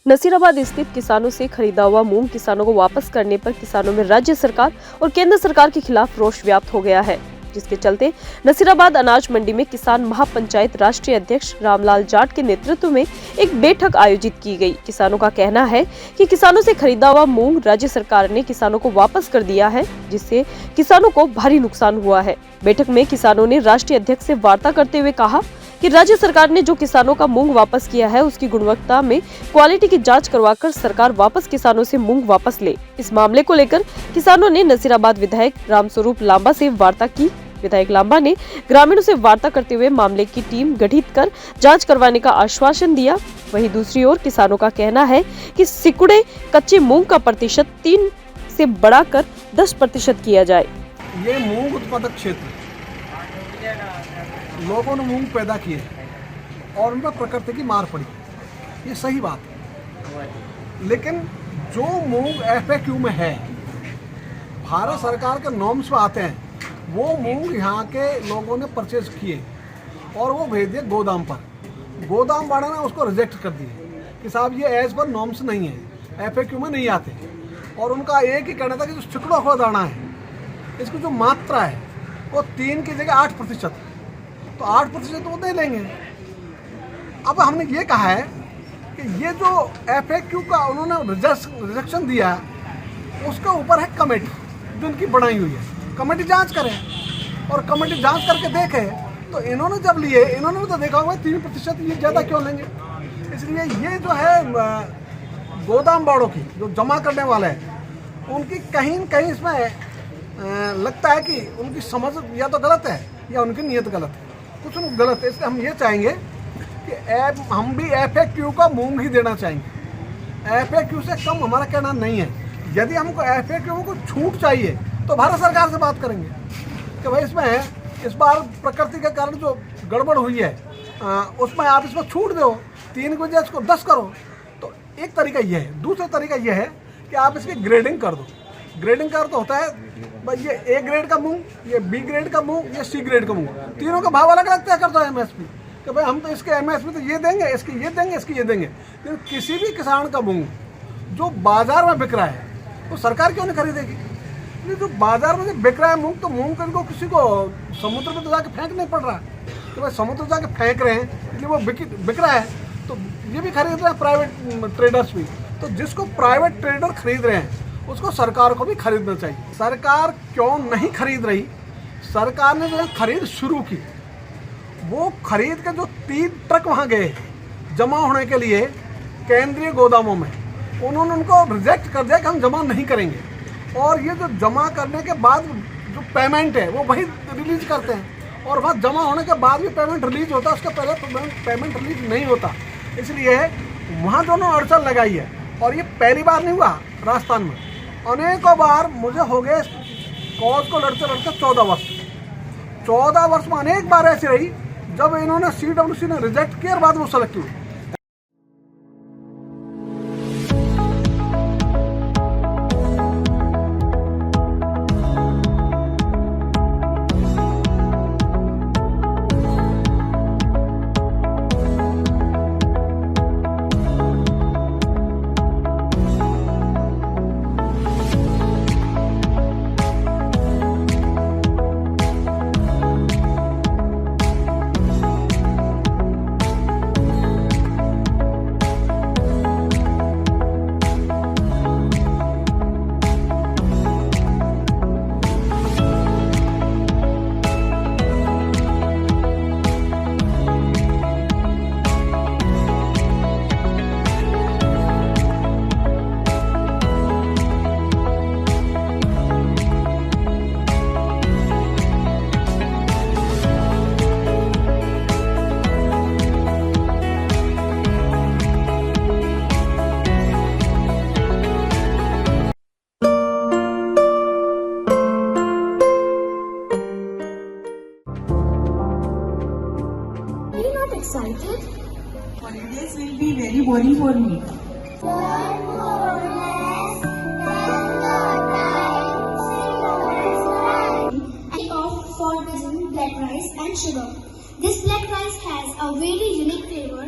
नसीराबाद स्थित किसानों से खरीदा हुआ मूंग किसानों को वापस करने पर किसानों में राज्य सरकार और केंद्र सरकार के खिलाफ रोष व्याप्त हो गया है, जिसके चलते नसीराबाद अनाज मंडी में किसान महापंचायत राष्ट्रीय अध्यक्ष रामलाल जाट के नेतृत्व में एक बैठक आयोजित की गई। किसानों का कहना है कि किसानों से खरीदा हुआ मूंग राज्य सरकार ने किसानों को वापस कर दिया है, जिससे किसानों को भारी नुकसान हुआ है। बैठक में किसानों ने राष्ट्रीय अध्यक्ष से वार्ता करते हुए कहा कि राज्य सरकार ने जो किसानों का मूंग वापस किया है उसकी गुणवत्ता में क्वालिटी की जांच करवाकर सरकार वापस किसानों से मूंग वापस ले। इस मामले को लेकर किसानों ने नसीराबाद विधायक रामस्वरूप लांबा से वार्ता की। विधायक लांबा ने ग्रामीणों से वार्ता करते हुए मामले की टीम गठित कर जांच करवाने का आश्वासन दिया। वहीं दूसरी ओर किसानों का कहना है कि सिकुड़े कच्चे मूंग का प्रतिशत 3 से बढ़ाकर 10% किया जाए। ये मूंग उत्पादक क्षेत्र लोगों ने मूंग पैदा किए और उन पर प्रकृति की मार पड़ी, ये सही बात है। लेकिन जो मूंग FAQ में है, भारत सरकार के नॉर्म्स में आते हैं, वो मूंग यहाँ के लोगों ने परचेज किए और वो भेज दिए गोदाम पर। गोदाम वाले ने उसको रिजेक्ट कर दिए कि साहब ये एज पर नॉर्म्स नहीं है, FAQ में नहीं आते। और उनका एक ही कहना था कि जो सिकुड़ा हुआ दाना है, इसकी जो मात्रा है वो 3 की जगह 8%, तो 8% तो वो दे लेंगे। अब हमने ये कहा है कि ये जो FAQ का उन्होंने रिजेक्शन दिया है, उसके ऊपर है कमेटी जो उनकी बनाई हुई है। कमेटी जांच करे और कमेटी जांच करके देखे, तो इन्होंने जब लिए, इन्होंने तो देखा होगा 3% ये ज़्यादा क्यों लेंगे। इसलिए ये जो है गोदाम वालों की जो जमा करने वाले हैं, उनकी कहीं न कहीं इसमें लगता है कि उनकी समझ या तो गलत है या उनकी नीयत गलत है, कुछ गलत है। इसलिए हम ये चाहेंगे कि हम भी FAQ का मूंग ही देना चाहेंगे। FAQ से कम हमारा कहना नहीं है। यदि हमको FAQ को छूट चाहिए तो भारत सरकार से बात करेंगे कि भाई इसमें इस बार प्रकृति के कारण जो गड़बड़ हुई है उसमें आप इसमें छूट दो, 3 की वजह इसको 10 करो। तो एक तरीका ये है। दूसरा तरीका ये है कि आप इसकी ग्रेडिंग कर दो। ग्रेडिंग कर तो होता है भाई ये A ग्रेड का मूंग, ये B ग्रेड का मूंग, ये C ग्रेड का मूंग, तीनों का भाव अलग अलग तय कर दो MSP कि भाई हम तो इसके MSP तो ये देंगे, इसके ये देंगे, इसके ये देंगे। लेकिन किसी भी किसान का मूंग जो बाजार में बिक रहा है तो सरकार क्यों नहीं खरीदेगी? जो बाजार में बिक रहा है मूंग, तो मूंग को किसी को समुद्र में तो जाके फेंक नहीं पड़ रहा है। तो भाई समुद्र जाके फेंक रहे हैं इसलिए वो बिक रहा है, तो ये भी खरीद रहे हैं प्राइवेट ट्रेडर्स भी। तो जिसको प्राइवेट ट्रेडर खरीद रहे हैं उसको सरकार को भी खरीदना चाहिए। सरकार क्यों नहीं खरीद रही? सरकार ने जो खरीद शुरू की, वो खरीद के जो 3 ट्रक वहाँ गए जमा होने के लिए केंद्रीय गोदामों में, उन्होंने उनको रिजेक्ट कर दिया कि हम जमा नहीं करेंगे। और ये जो जमा करने के बाद जो पेमेंट है वो वही रिलीज करते हैं, और वहाँ जमा होने के बाद भी पेमेंट रिलीज होता है, उसके पहले पेमेंट रिलीज नहीं होता। इसलिए वहाँ दोनों अड़चन लगाई है। और ये पहली बार नहीं हुआ, राजस्थान में अनेकों बार मुझे हो गए कॉज को लड़ते लड़ते 14 वर्ष। 14 वर्ष में अनेक बार ऐसी रही जब इन्होंने CWC ने रिजेक्ट किया और बाद में सेलेक्ट हुई। Excited? Holidays will be very boring for me. I opt for using black rice and sugar. This black rice has a very unique flavor.